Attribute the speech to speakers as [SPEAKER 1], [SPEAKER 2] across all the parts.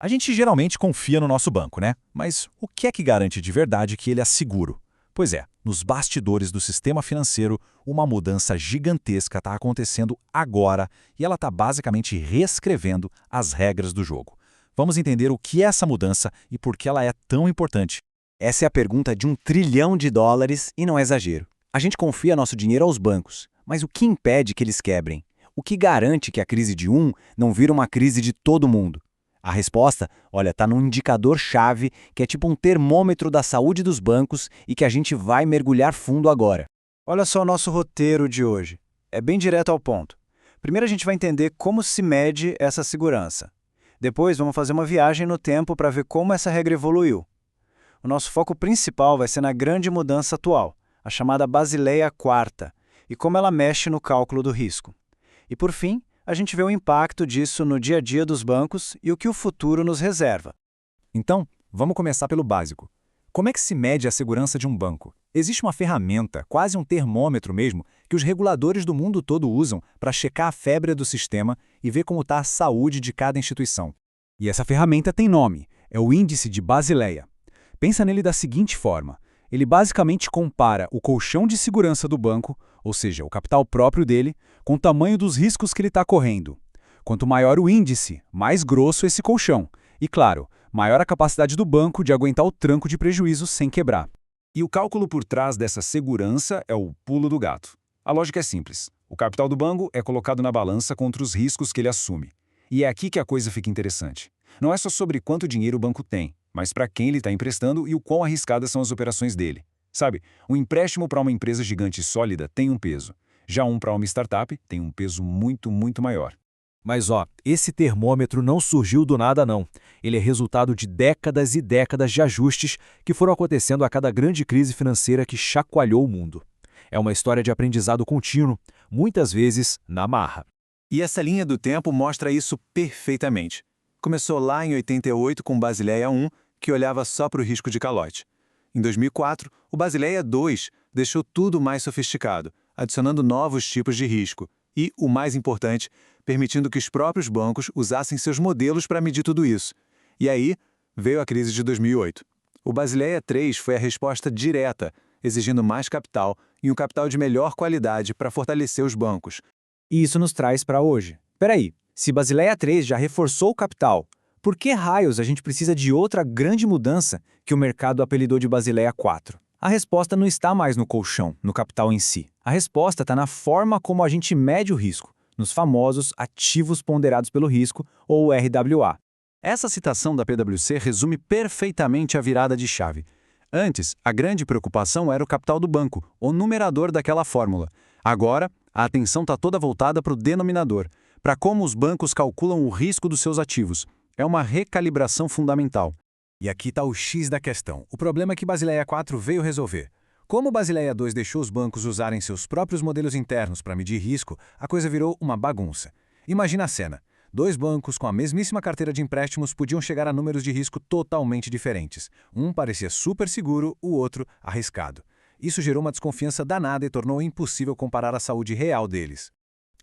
[SPEAKER 1] A gente geralmente confia no nosso banco, né? Mas o que é que garante de verdade que ele é seguro? Pois é, nos bastidores do sistema financeiro, uma mudança gigantesca está acontecendo agora e ela está basicamente reescrevendo as regras do jogo. Vamos entender o que é essa mudança e por que ela é tão importante.
[SPEAKER 2] Essa é a pergunta de US$ 1 trilhão e não é exagero. A gente confia nosso dinheiro aos bancos, mas o que impede que eles quebrem? O que garante que a crise de um não vira uma crise de todo mundo? A resposta, olha, está num indicador-chave que é tipo um termômetro da saúde dos bancos e que a gente vai mergulhar fundo agora.
[SPEAKER 3] Olha só o nosso roteiro de hoje. É bem direto ao ponto. Primeiro a gente vai entender como se mede essa segurança. Depois vamos fazer uma viagem no tempo para ver como essa regra evoluiu. O nosso foco principal vai ser na grande mudança atual, a chamada Basileia IV, e como ela mexe no cálculo do risco. E por fim, a gente vê o impacto disso no dia a dia dos bancos e o que o futuro nos reserva.
[SPEAKER 1] Então, vamos começar pelo básico. Como é que se mede a segurança de um banco? Existe uma ferramenta, quase um termômetro mesmo, que os reguladores do mundo todo usam para checar a febre do sistema e ver como está a saúde de cada instituição. E essa ferramenta tem nome, é o Índice de Basileia. Pensa nele da seguinte forma: ele basicamente compara o colchão de segurança do banco, ou seja, o capital próprio dele, com o tamanho dos riscos que ele está correndo. Quanto maior o índice, mais grosso esse colchão. E, claro, maior a capacidade do banco de aguentar o tranco de prejuízo sem quebrar. E o cálculo por trás dessa segurança é o pulo do gato. A lógica é simples. O capital do banco é colocado na balança contra os riscos que ele assume. E é aqui que a coisa fica interessante. Não é só sobre quanto dinheiro o banco tem, mas para quem ele está emprestando e o quão arriscadas são as operações dele. Sabe, um empréstimo para uma empresa gigante e sólida tem um peso. Já um para uma startup tem um peso muito, muito maior. Mas esse termômetro não surgiu do nada não. Ele é resultado de décadas e décadas de ajustes que foram acontecendo a cada grande crise financeira que chacoalhou o mundo. É uma história de aprendizado contínuo, muitas vezes na marra.
[SPEAKER 3] E essa linha do tempo mostra isso perfeitamente. Começou lá em 88 com Basileia I, que olhava só para o risco de calote. Em 2004, o Basileia II deixou tudo mais sofisticado, adicionando novos tipos de risco e, o mais importante, permitindo que os próprios bancos usassem seus modelos para medir tudo isso. E aí, veio a crise de 2008. O Basileia III foi a resposta direta, exigindo mais capital e um capital de melhor qualidade para fortalecer os bancos.
[SPEAKER 2] E isso nos traz para hoje. Peraí, se Basileia III já reforçou o capital, por que raios a gente precisa de outra grande mudança que o mercado apelidou de Basileia IV? A resposta não está mais no colchão, no capital em si. A resposta está na forma como a gente mede o risco, nos famosos ativos ponderados pelo risco, ou RWA.
[SPEAKER 3] Essa citação da PwC resume perfeitamente a virada de chave. Antes, a grande preocupação era o capital do banco, o numerador daquela fórmula. Agora, a atenção está toda voltada para o denominador, para como os bancos calculam o risco dos seus ativos. É uma recalibração fundamental.
[SPEAKER 1] E aqui está o X da questão. O problema é que Basileia IV veio resolver. Como Basileia II deixou os bancos usarem seus próprios modelos internos para medir risco, a coisa virou uma bagunça. Imagina a cena. Dois bancos com a mesmíssima carteira de empréstimos podiam chegar a números de risco totalmente diferentes. Um parecia super seguro, o outro arriscado. Isso gerou uma desconfiança danada e tornou impossível comparar a saúde real deles.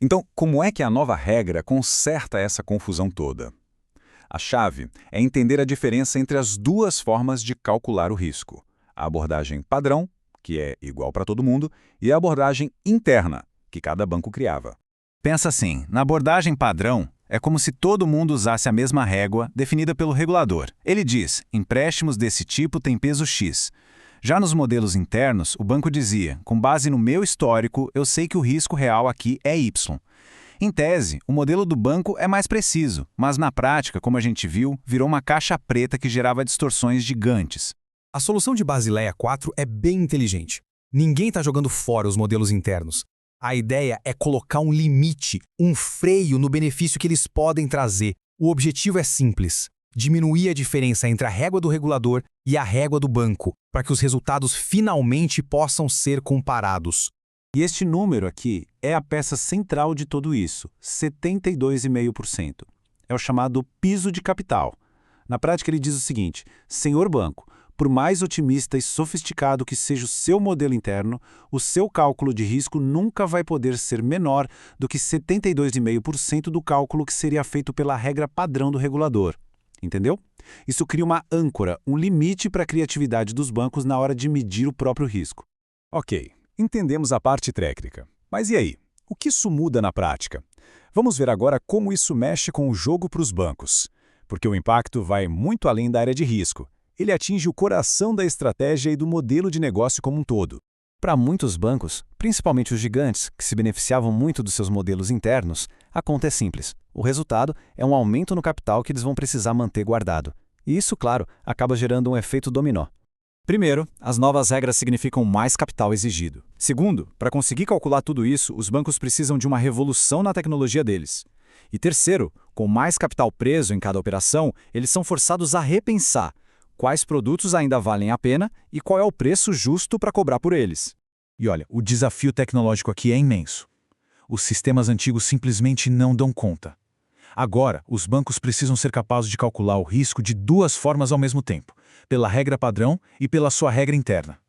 [SPEAKER 4] Então, como é que a nova regra conserta essa confusão toda? A chave é entender a diferença entre as duas formas de calcular o risco. A abordagem padrão, que é igual para todo mundo, e a abordagem interna, que cada banco criava.
[SPEAKER 3] Pensa assim, na abordagem padrão, é como se todo mundo usasse a mesma régua definida pelo regulador. Ele diz, empréstimos desse tipo têm peso X. Já nos modelos internos, o banco dizia, com base no meu histórico, eu sei que o risco real aqui é Y. Em tese, o modelo do banco é mais preciso, mas na prática, como a gente viu, virou uma caixa preta que gerava distorções gigantes.
[SPEAKER 5] A solução de Basileia IV é bem inteligente. Ninguém está jogando fora os modelos internos. A ideia é colocar um limite, um freio no benefício que eles podem trazer. O objetivo é simples: diminuir a diferença entre a régua do regulador e a régua do banco, para que os resultados finalmente possam ser comparados.
[SPEAKER 3] E este número aqui é a peça central de tudo isso, 72,5%. É o chamado piso de capital. Na prática, ele diz o seguinte: senhor banco, por mais otimista e sofisticado que seja o seu modelo interno, o seu cálculo de risco nunca vai poder ser menor do que 72,5% do cálculo que seria feito pela regra padrão do regulador.
[SPEAKER 4] Entendeu? Isso cria uma âncora, um limite para a criatividade dos bancos na hora de medir o próprio risco.
[SPEAKER 1] Ok, entendemos a parte técnica. Mas e aí? O que isso muda na prática? Vamos ver agora como isso mexe com o jogo para os bancos. Porque o impacto vai muito além da área de risco. Ele atinge o coração da estratégia e do modelo de negócio como um todo.
[SPEAKER 2] Para muitos bancos, principalmente os gigantes, que se beneficiavam muito dos seus modelos internos, a conta é simples. O resultado é um aumento no capital que eles vão precisar manter guardado. E isso, claro, acaba gerando um efeito dominó.
[SPEAKER 1] Primeiro, as novas regras significam mais capital exigido. Segundo, para conseguir calcular tudo isso, os bancos precisam de uma revolução na tecnologia deles. E terceiro, com mais capital preso em cada operação, eles são forçados a repensar quais produtos ainda valem a pena e qual é o preço justo para cobrar por eles.
[SPEAKER 3] E olha, o desafio tecnológico aqui é imenso. Os sistemas antigos simplesmente não dão conta. Agora, os bancos precisam ser capazes de calcular o risco de duas formas ao mesmo tempo, pela regra padrão e pela sua regra interna.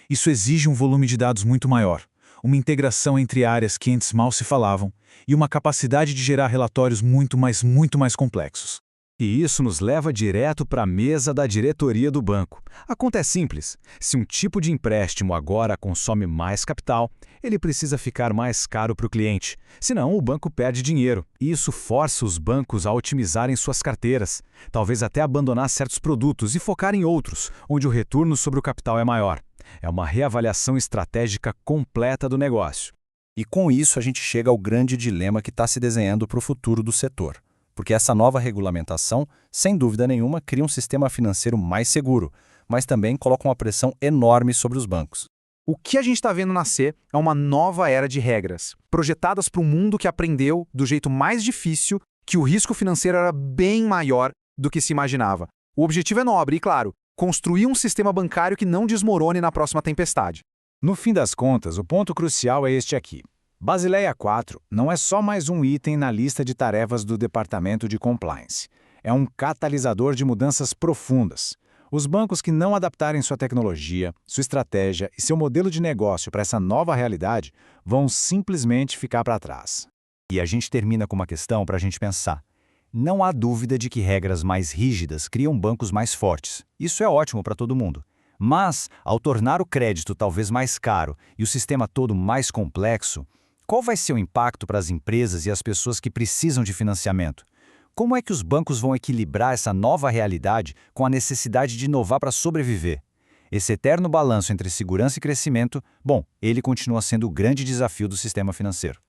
[SPEAKER 3] Isso exige um volume de dados muito maior, uma integração entre áreas que antes mal se falavam e uma capacidade de gerar relatórios muito mais complexos.
[SPEAKER 1] E isso nos leva direto para a mesa da diretoria do banco. A conta é simples. Se um tipo de empréstimo agora consome mais capital, ele precisa ficar mais caro para o cliente. Senão, o banco perde dinheiro. E isso força os bancos a otimizarem suas carteiras, talvez até abandonar certos produtos e focar em outros, onde o retorno sobre o capital é maior. É uma reavaliação estratégica completa do negócio.
[SPEAKER 2] E com isso a gente chega ao grande dilema que está se desenhando para o futuro do setor. Porque essa nova regulamentação, sem dúvida nenhuma, cria um sistema financeiro mais seguro, mas também coloca uma pressão enorme sobre os bancos.
[SPEAKER 6] O que a gente está vendo nascer é uma nova era de regras, projetadas para um mundo que aprendeu, do jeito mais difícil, que o risco financeiro era bem maior do que se imaginava. O objetivo é nobre e, claro, construir um sistema bancário que não desmorone na próxima tempestade.
[SPEAKER 1] No fim das contas, o ponto crucial é este aqui. Basileia IV não é só mais um item na lista de tarefas do Departamento de Compliance. É um catalisador de mudanças profundas. Os bancos que não adaptarem sua tecnologia, sua estratégia e seu modelo de negócio para essa nova realidade vão simplesmente ficar para trás.
[SPEAKER 2] E a gente termina com uma questão para a gente pensar. Não há dúvida de que regras mais rígidas criam bancos mais fortes. Isso é ótimo para todo mundo. Mas, ao tornar o crédito talvez mais caro e o sistema todo mais complexo, qual vai ser o impacto para as empresas e as pessoas que precisam de financiamento? Como é que os bancos vão equilibrar essa nova realidade com a necessidade de inovar para sobreviver? Esse eterno balanço entre segurança e crescimento, bom, ele continua sendo o grande desafio do sistema financeiro.